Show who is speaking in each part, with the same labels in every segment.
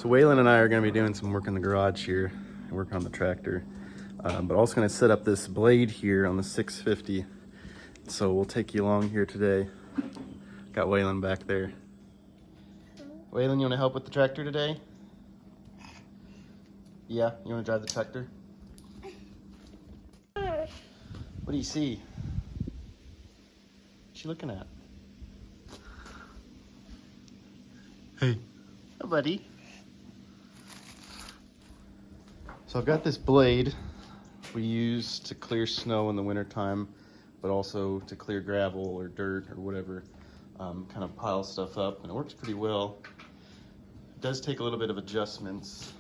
Speaker 1: So Waylon and I are going to be doing some work in the garage here, working on the tractor, but also going to set up this blade here on the 650. So we'll take you along here today. Got Waylon back there. Waylon, you want to help with the tractor today? Yeah, you want to drive the tractor? What do you see? What's she looking at? Hey. Hi, buddy. So I've got this blade we use to clear snow in the wintertime, but also to clear gravel or dirt or whatever, kind of pile stuff up, and it works pretty well. It does take a little bit of adjustments.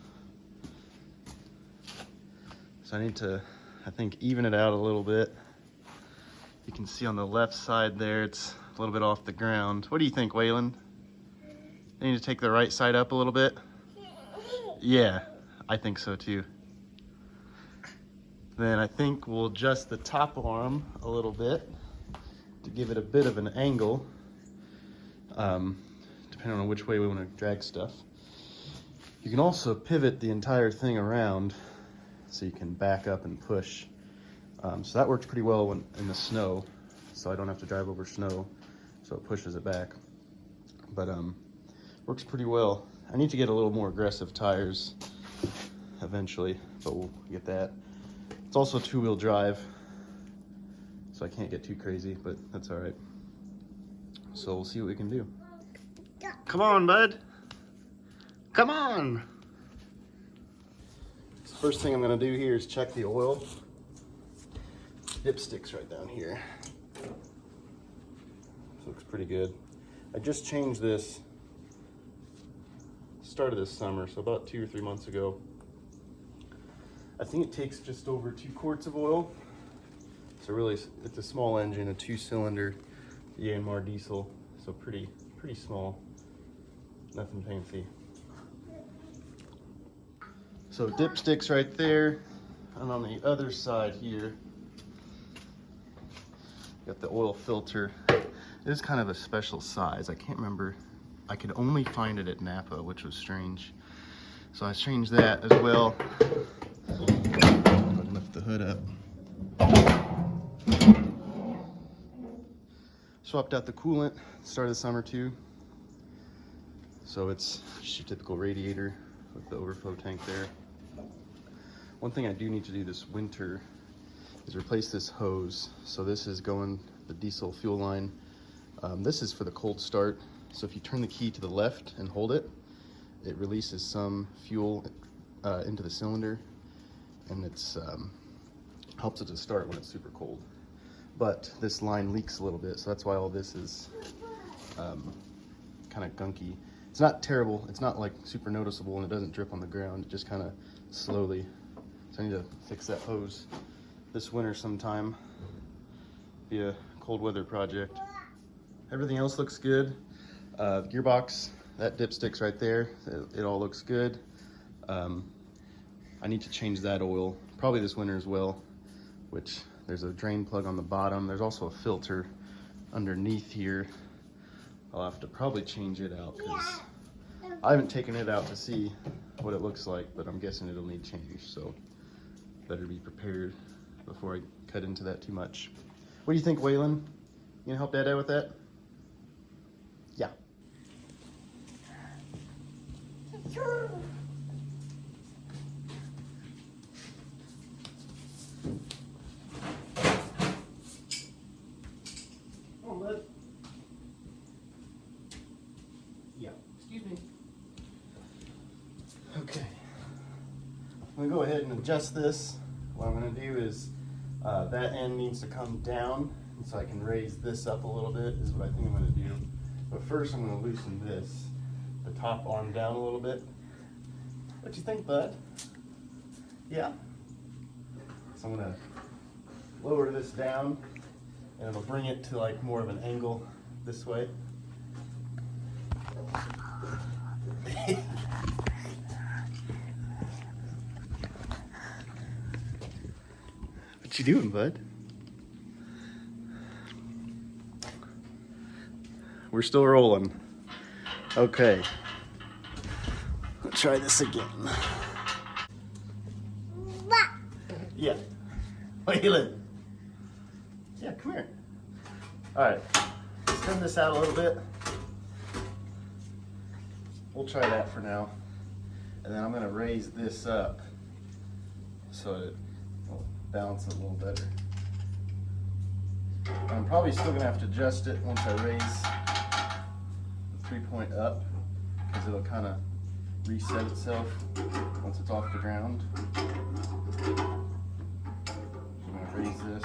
Speaker 1: So I need to, I think, even it out a little bit. You can see on the left side there, it's a little bit off the ground. What do you think, Waylon? I need to take the right side up a little bit? Yeah, I think so too. Then I think we'll adjust the top arm a little bit to give it a bit of an angle, depending on which way we want to drag stuff. You can also pivot the entire thing around so you can back up and push. So that works pretty well when in the snow, so I don't have to drive over snow, so it pushes it back. But works pretty well. I need to get a little more aggressive tires eventually, but we'll get that. It's also two-wheel drive, so I can't get too crazy, but that's all right. So we'll see what we can do. Come on, bud. Come on. So first thing I'm gonna do here is check the oil. Dipsticks right down here. This looks pretty good. I just changed this start of this summer, so about 2 or 3 months ago. I think it takes just over 2 quarts of oil. So really, it's a small engine, a 2-cylinder Yanmar diesel, so pretty small, nothing fancy. So dipsticks right there, and on the other side here, got the oil filter. It is kind of a special size. I can't remember. I could only find it at Napa, which was strange. So I changed that as well. Go ahead and lift the hood up. Swapped out the coolant, start of the summer too. So it's just your typical radiator with the overflow tank there. One thing I do need to do this winter is replace this hose. So this is going the diesel fuel line. This is for the cold start. So if you turn the key to the left and hold it, it releases some fuel into the cylinder, and it's helps it to start when it's super cold. But this line leaks a little bit, so that's why all this is kind of gunky. It's not terrible. It's not like super noticeable, and it doesn't drip on the ground. It just kind of slowly. So I need to fix that hose this winter sometime. Be a cold weather project. Everything else looks good. Gearbox, that dipstick's right there. It all looks good. I need to change that oil probably this winter as well, which there's a drain plug on the bottom. There's also a filter underneath here. I'll have to probably change it out because I haven't taken it out to see what it looks like, but I'm guessing it'll need change, so better be prepared before I cut into that too much. What do you think, Waylon? You gonna help Dad out with that? Yeah. Come on, bud. Yeah, excuse me. Okay. I'm gonna go ahead and adjust this. What I'm gonna do is that end needs to come down, and so I can raise this up a little bit is what I think I'm gonna do. But first I'm gonna loosen this, the top arm down a little bit. What you think, bud? Yeah? So I'm gonna lower this down, and it'll bring it to like more of an angle this way. What you doing, bud? We're still rolling. Okay. Let's try this again. Yeah. Waylon. Yeah, come here. All right, let's trim this out a little bit. We'll try that for now. And then I'm gonna raise this up so it will balance it a little better. I'm probably still gonna have to adjust it once I raise the 3-point up, because it'll kind of reset itself once it's off the ground. I'm gonna raise this.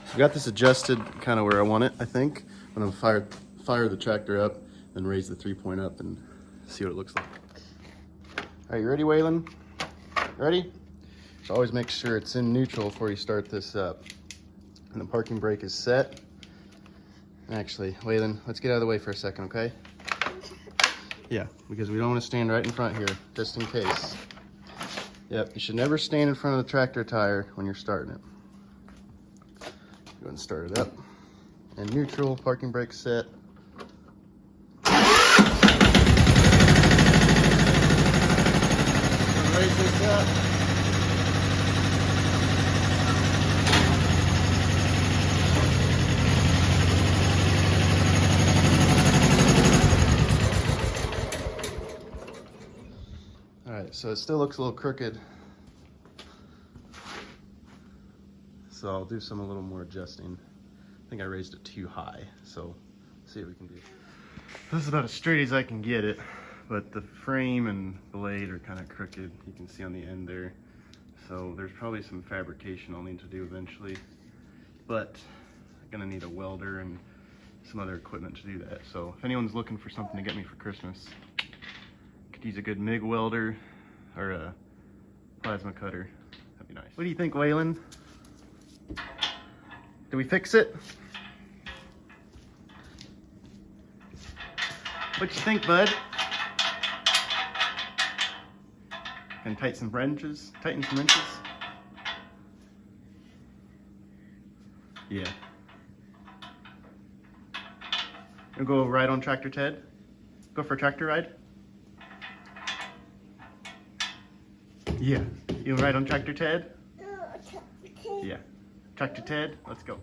Speaker 1: So got this adjusted kind of where I want it, I think. I'm gonna fire the tractor up and raise the 3-point up and see what it looks like. All right, you ready, Waylon? Ready? So always make sure it's in neutral before you start this up. And the parking brake is set. Actually, Waylon, let's get out of the way for a second, okay? Yeah, because we don't want to stand right in front here, just in case. Yep, you should never stand in front of the tractor tire when you're starting it. Go ahead and start it up. And neutral, parking brake set. Raise this up. All right, so it still looks a little crooked. So I'll do a little more adjusting. I think I raised it too high, so see what we can do. This is about as straight as I can get it, but the frame and blade are kind of crooked. You can see on the end there. So there's probably some fabrication I'll need to do eventually, but I'm gonna need a welder and some other equipment to do that. So if anyone's looking for something to get me for Christmas, could use a good MIG welder or a plasma cutter. That'd be nice. What do you think, Waylon? Do we fix it? What you think, bud? And tighten some wrenches? Yeah. You'll go ride on Tractor Ted? Go for a tractor ride? Yeah. You'll ride on Tractor Ted? Yeah. Tractor Ted, let's go.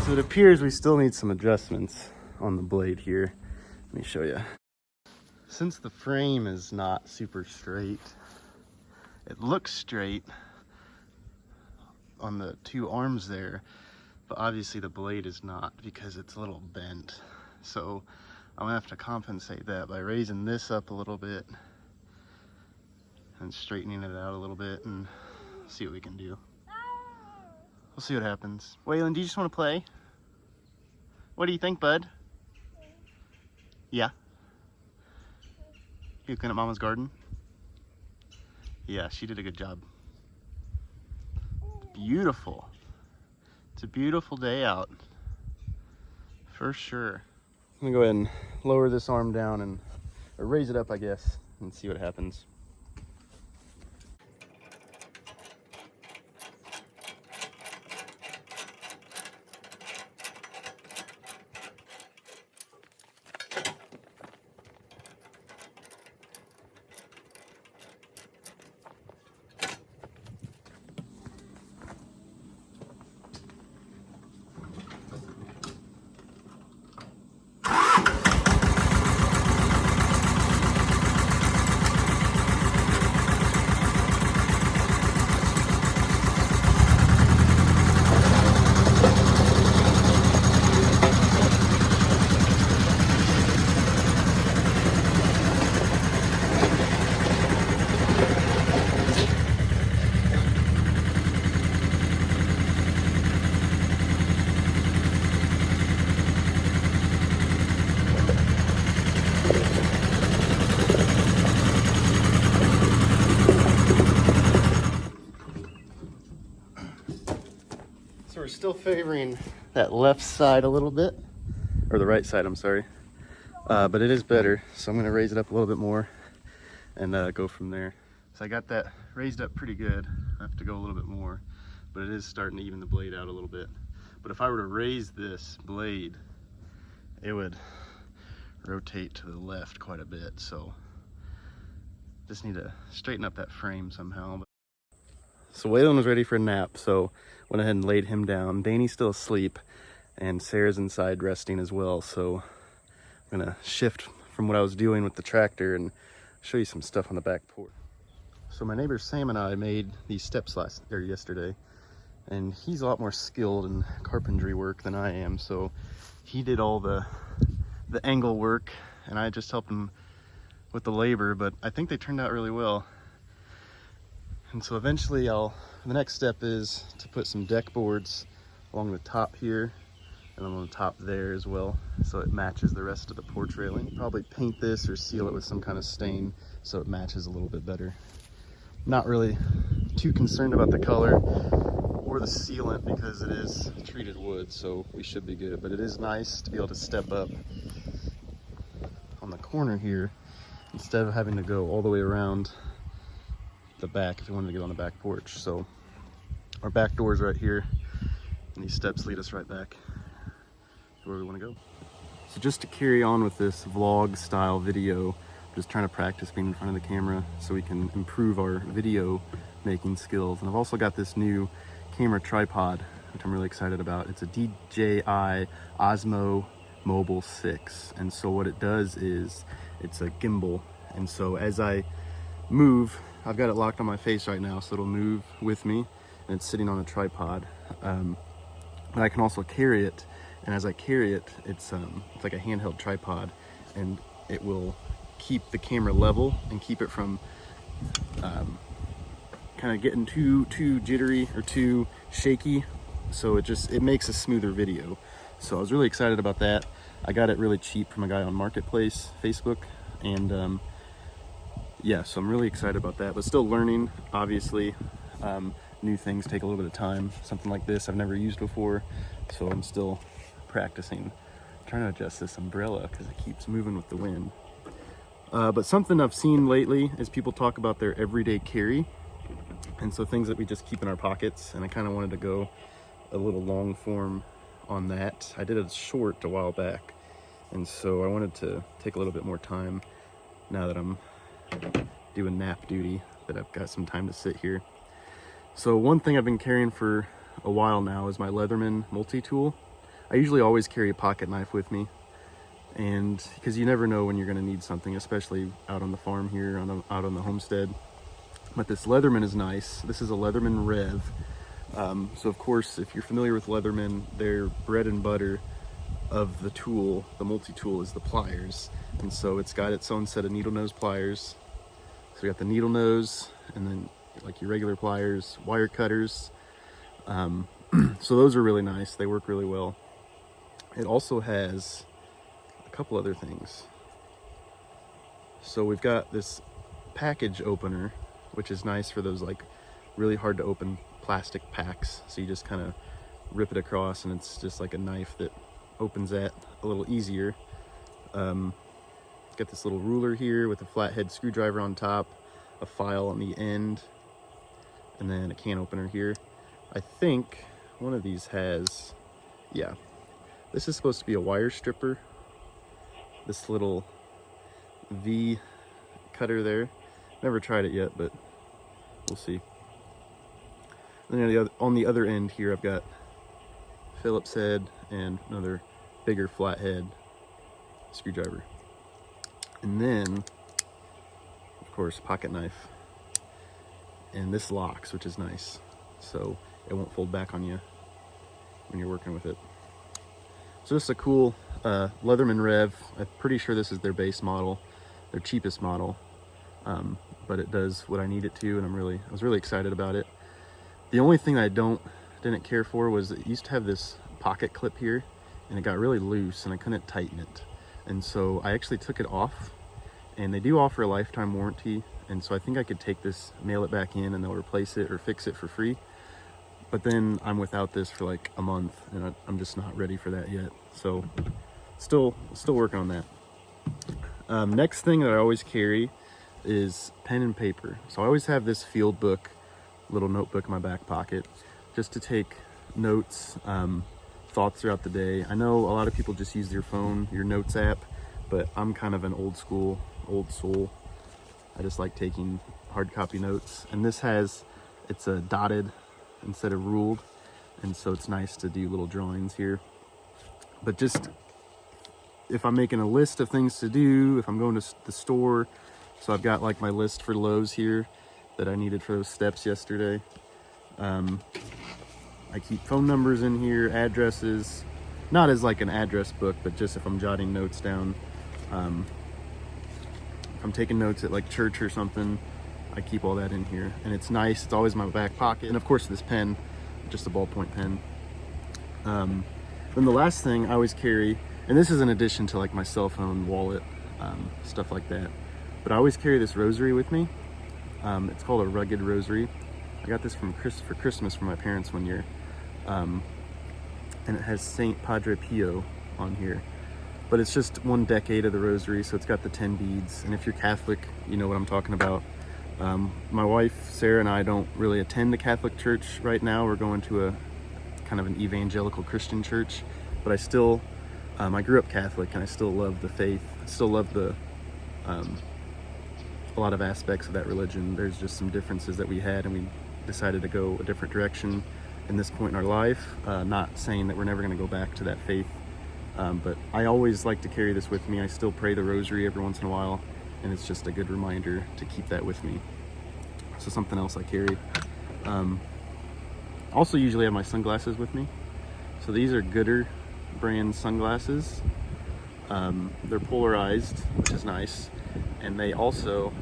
Speaker 1: So it appears we still need some adjustments on the blade here. Let me show you. Since the frame is not super straight, it looks straight on the two arms there, but obviously the blade is not because it's a little bent. So I'm gonna have to compensate that by raising this up a little bit and straightening it out a little bit and see what we can do. We'll see what happens. Waylon, do you just want to play? What do you think, bud? Yeah? You looking at Mama's garden? Yeah, she did a good job. Beautiful. It's a beautiful day out. For sure. I'm gonna go ahead and lower this arm down and or raise it up, I guess, and see what happens. So we're still favoring that left side a little bit, or the right side, I'm sorry. But it is better, so I'm gonna raise it up a little bit more and go from there. So I got that raised up pretty good. I have to go a little bit more, but it is starting to even the blade out a little bit. But if I were to raise this blade, it would rotate to the left quite a bit. So just need to straighten up that frame somehow. So Waylon was ready for a nap, so went ahead and laid him down. Danny's still asleep, and Sarah's inside resting as well. So I'm gonna shift from what I was doing with the tractor and show you some stuff on the back porch. So my neighbor Sam and I made these steps yesterday, and he's a lot more skilled in carpentry work than I am. So he did all the angle work, and I just helped him with the labor, but I think they turned out really well. And so eventually the next step is to put some deck boards along the top here and on the top there as well, so it matches the rest of the porch railing. Probably paint this or seal it with some kind of stain so it matches a little bit better. Not really too concerned about the color or the sealant because it is treated wood, so we should be good. But it is nice to be able to step up on the corner here instead of having to go all the way around the back if you wanted to get on the back porch. So our back door's right here, and these steps lead us right back to where we want to go. So just to carry on with this vlog style video, I'm just trying to practice being in front of the camera so we can improve our video making skills. And I've also got this new camera tripod, which I'm really excited about. It's a DJI Osmo Mobile 6. And so what it does is it's a gimbal. And so as I move, I've got it locked on my face right now, so it'll move with me, and it's sitting on a tripod. But I can also carry it, and as I carry it, it's like a handheld tripod, and it will keep the camera level and keep it from kind of getting too jittery or too shaky. So it makes a smoother video. So I was really excited about that. I got it really cheap from a guy on Marketplace, Facebook, and yeah, so I'm really excited about that, but still learning, obviously. New things take a little bit of time. Something like this I've never used before, so I'm still practicing. I'm trying to adjust this umbrella because it keeps moving with the wind. But something I've seen lately is people talk about their everyday carry, and so things that we just keep in our pockets, and I kind of wanted to go a little long form on that. I did a short a while back, and so I wanted to take a little bit more time now that I'm doing nap duty, that I've got some time to sit here. So one thing I've been carrying for a while now is my Leatherman multi-tool. I usually always carry a pocket knife with me, and because you never know when you're going to need something, especially out on the farm here, out on the homestead. But this Leatherman is nice. This is a Leatherman Rev. So of course, if you're familiar with Leatherman, their bread and butter of the tool, the multi-tool, is the pliers. And so it's got its own set of needle nose pliers. So we got the needle nose, and then like your regular pliers, wire cutters. So those are really nice. They work really well. It also has a couple other things. So we've got this package opener, which is nice for those like really hard to open plastic packs. So you just kind of rip it across, and it's just like a knife that opens that a little easier. Kind Got this little ruler here with a flathead screwdriver on top, a file on the end, and then a can opener here. I think one of these has, yeah, this is supposed to be a wire stripper. This little V cutter there. Never tried it yet, but we'll see. And then on the other end here, I've got Phillips head and another bigger flathead screwdriver. And then, of course, pocket knife. And this locks, which is nice. So it won't fold back on you when you're working with it. So this is a cool Leatherman Rev. I'm pretty sure this is their base model, their cheapest model. But it does what I need it to, and I was really excited about it. The only thing I didn't care for was it used to have this pocket clip here, and it got really loose and I couldn't tighten it. And so I actually took it off, and they do offer a lifetime warranty. And so I think I could take this, mail it back in, and they'll replace it or fix it for free. But then I'm without this for like a month, and I'm just not ready for that yet. So still working on that. Next thing that I always carry is pen and paper. So I always have this field book, little notebook in my back pocket, just to take notes, thoughts throughout the day. I know a lot of people just use their phone, your notes app, but I'm kind of an old soul. I just like taking hard copy notes. And this it's a dotted instead of ruled. And so it's nice to do little drawings here. But just if I'm making a list of things to do, if I'm going to the store, so I've got like my list for Lowe's here that I needed for those steps yesterday. I keep phone numbers in here, addresses, not as like an address book, but just if I'm jotting notes down. If I'm taking notes at like church or something, I keep all that in here. And it's nice, it's always in my back pocket. And of course this pen, just a ballpoint pen. Then the last thing I always carry, and this is in addition to like my cell phone, wallet, stuff like that. But I always carry this rosary with me. It's called a rugged rosary. I got this for Christmas from my parents one year. And it has Saint Padre Pio on here. But it's just 1 decade of the rosary, so it's got the 10 beads. And if you're Catholic, you know what I'm talking about. My wife, Sarah, and I don't really attend the Catholic church right now. We're going to a kind of an evangelical Christian church. But I still, I grew up Catholic, and I still love the faith. I still love a lot of aspects of that religion. There's just some differences that we had, and we decided to go a different direction in this point in our life. Not saying that we're never going to go back to that faith. But I always like to carry this with me. I still pray the rosary every once in a while, and it's just a good reminder to keep that with me. So something else I carry. Also usually have my sunglasses with me. So these are Gooder brand sunglasses. They're polarized, which is nice. And they're only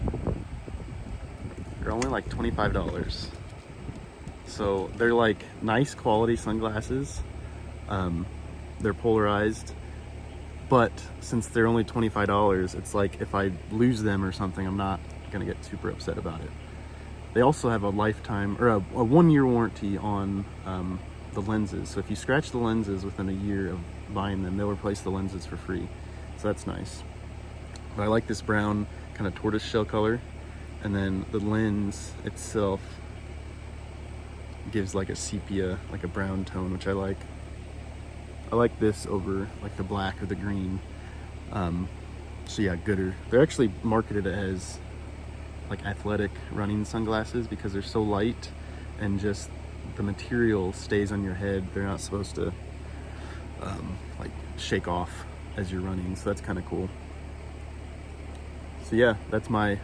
Speaker 1: like $25. So they're like nice quality sunglasses. They're polarized, but since they're only $25, it's like if I lose them or something, I'm not gonna get super upset about it. They also have a lifetime or a 1-year warranty on the lenses. So if you scratch the lenses within a year of buying them, they'll replace the lenses for free. So that's nice. But I like this brown kind of tortoise shell color, and then the lens itself gives like a sepia, like a brown tone, which I like. I like this over like the black or the green. So yeah, Gooder. They're actually marketed as like athletic running sunglasses because they're so light and just the material stays on your head. They're not supposed to like shake off as you're running. So that's kind of cool. So yeah, that's my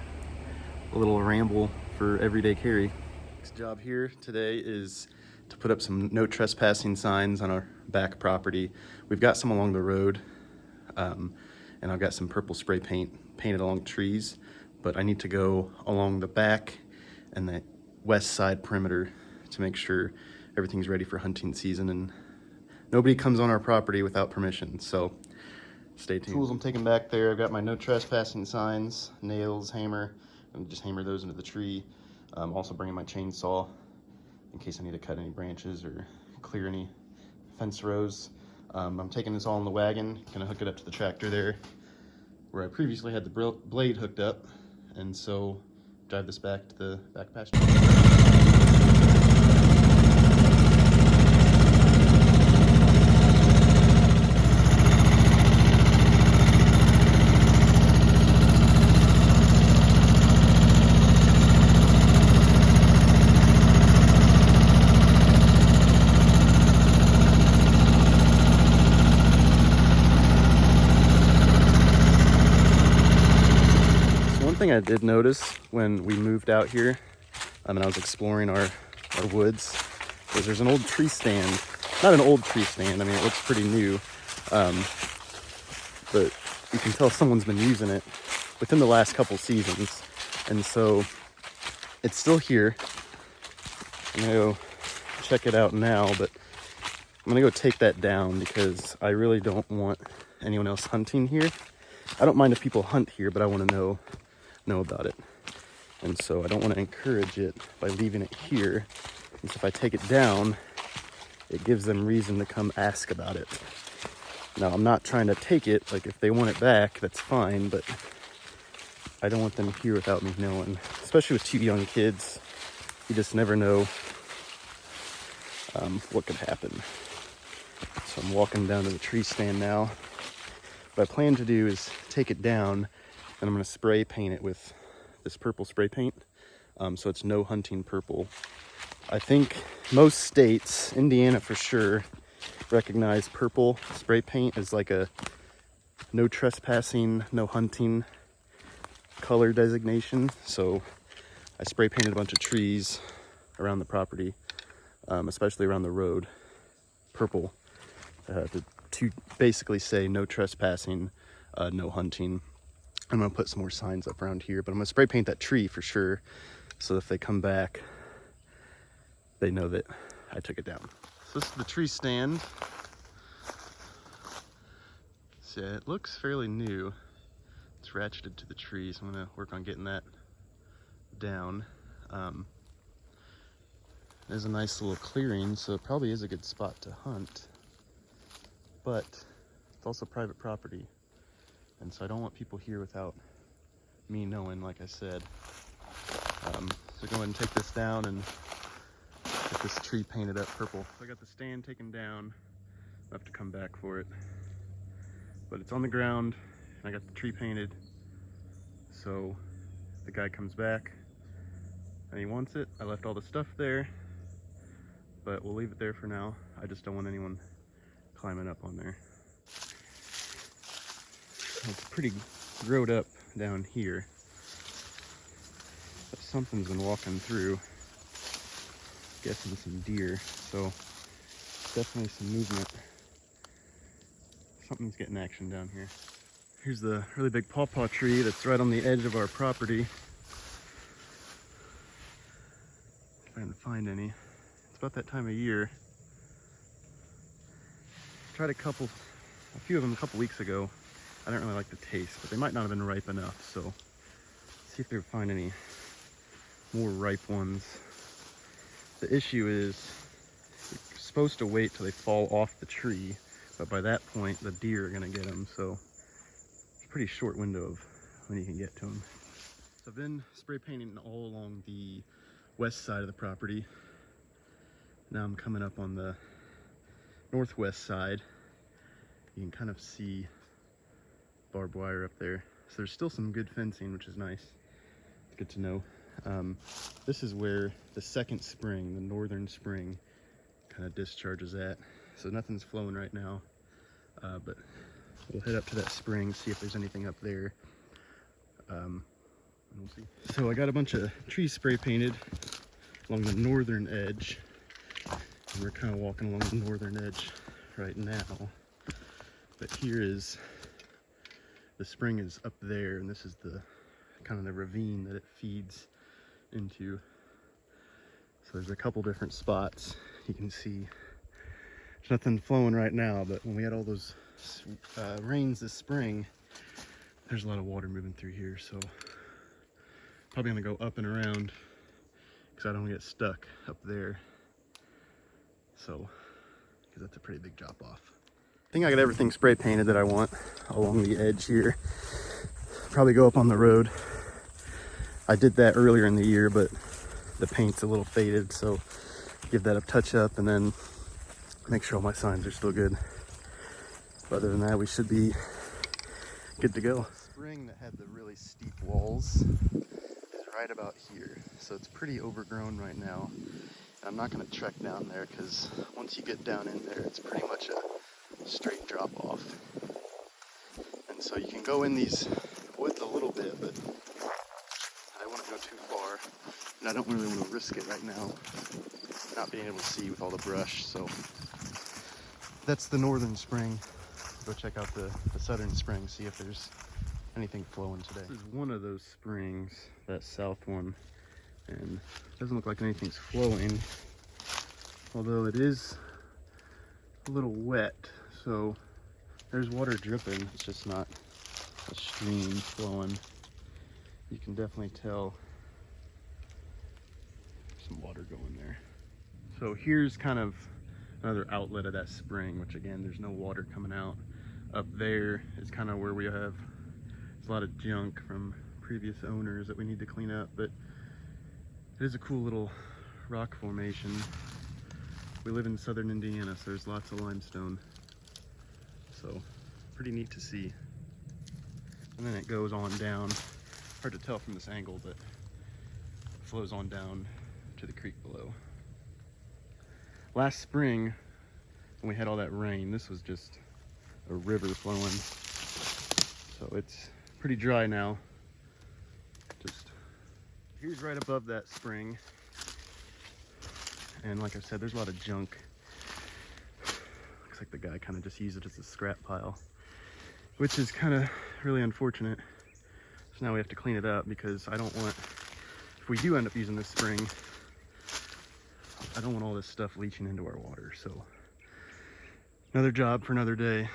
Speaker 1: little ramble for everyday carry. Next job here today is to put up some no trespassing signs on our back property. We've got some along the road, and I've got some purple spray paint painted along trees, but I need to go along the back and the west side perimeter to make sure everything's ready for hunting season and nobody comes on our property without permission. So stay tuned. Tools I'm taking back there, I've got my no trespassing signs, nails, hammer, and just hammer those into the tree. Also bringing my chainsaw in case I need to cut any branches or clear any fence rows. I'm taking this all in the wagon, gonna hook it up to the tractor there. where I previously had the blade hooked up, and so drive this back to the back pasture. One thing I did notice when we moved out here, and I was exploring our woods, was there's an old tree stand. Not an old tree stand, I mean, it looks pretty new, but you can tell someone's been using it within the last couple seasons, and so it's still here. I'm gonna go check it out now, but I'm gonna go take that down because I really don't want anyone else hunting here. I don't mind if people hunt here, but I want to know about it, and so I don't want to encourage it by leaving it here. And so if I take it down, it gives them reason to come ask about it. Now, I'm not trying to take it. Like, if they want it back, that's fine, but I don't want them here without me knowing, especially with 2 young kids. You just never know what could happen. So I'm walking down to the tree stand now. What I plan to do is take it down, and I'm going to spray paint it with this purple spray paint, so it's no hunting purple. I think most states, Indiana for sure, recognize purple spray paint as like a no trespassing, no hunting color designation. So I spray painted a bunch of trees around the property, especially around the road, purple, to basically say no trespassing, no hunting. I'm gonna put some more signs up around here, but I'm gonna spray paint that tree for sure, so if they come back, they know that I took it down. So this is the tree stand. So yeah, it looks fairly new. It's ratcheted to the tree, so I'm gonna work on getting that down. There's a nice little clearing, so it probably is a good spot to hunt, but it's also private property. And so I don't want people here without me knowing, like I said. So go ahead and take this down and get this tree painted up purple. So I got the stand taken down. I'll have to come back for it. But it's on the ground, and I got the tree painted. So the guy comes back and he wants it. I left all the stuff there, but we'll leave it there for now. I just don't want anyone climbing up on there. It's pretty growed up down here, but something's been walking through, guessing some deer, so definitely some movement. Something's getting action down here. Here's the really big pawpaw tree that's right on the edge of our property. Trying to find any. It's about that time of year. Tried a few of them a couple weeks ago. I don't really like the taste, but they might not have been ripe enough, so let's see if they find any more ripe ones. The issue is you're supposed to wait till they fall off the tree, but by that point the deer are gonna get them, so it's a pretty short window of when you can get to them. So I've been spray painting all along the west side of the property. Now I'm coming up on the northwest side. You can kind of see barbed wire up there. So there's still some good fencing, which is nice. It's good to know. This is where the second spring, the northern spring, kind of discharges at. So nothing's flowing right now, but we'll head up to that spring, see if there's anything up there. And we'll see. So I got a bunch of trees spray painted along the northern edge. And we're kind of walking along the northern edge right now. But here is, the spring is up there, and this is the kind of the ravine that it feeds into. So there's a couple different spots. You can see there's nothing flowing right now, but when we had all those rains this spring, there's a lot of water moving through here. So probably gonna go up and around because I don't want to get stuck up there. So, because that's a pretty big drop off. I think I got everything spray painted that I want along the edge here. probably go up on the road. I did that earlier in the year, but the paint's a little faded, so give that a touch up and then make sure all my signs are still good. But other than that, we should be good to go. The spring that had the really steep walls is right about here, so it's pretty overgrown right now. And I'm not going to trek down there because once you get down in there, it's pretty much a straight drop off. And so you can go in these woods a little bit, but I don't want to go too far, and I don't really want to risk it right now, not being able to see with all the brush. So that's the northern spring. Go check out the southern spring, see if there's anything flowing today. This is one of those springs, that south one, and it doesn't look like anything's flowing, although it is a little wet, so there's water dripping. It's just not a stream flowing. You can definitely tell there's some water going there. So here's kind of another outlet of that spring, which again, there's no water coming out. Up there is kind of where we have a lot of junk from previous owners that we need to clean up, but it is a cool little rock formation. We live in southern Indiana, so there's lots of limestone. So pretty neat to see. And then it goes on down. Hard to tell from this angle, but it flows on down to the creek below. Last spring, when we had all that rain, this was just a river flowing. So it's pretty dry now. Just here's right above that spring. And like I said, there's a lot of junk. Looks like the guy kind of just used it as a scrap pile, which is kind of really unfortunate. So now we have to clean it up because I don't want, if we do end up using this spring, I don't want all this stuff leaching into our water. So another job for another day.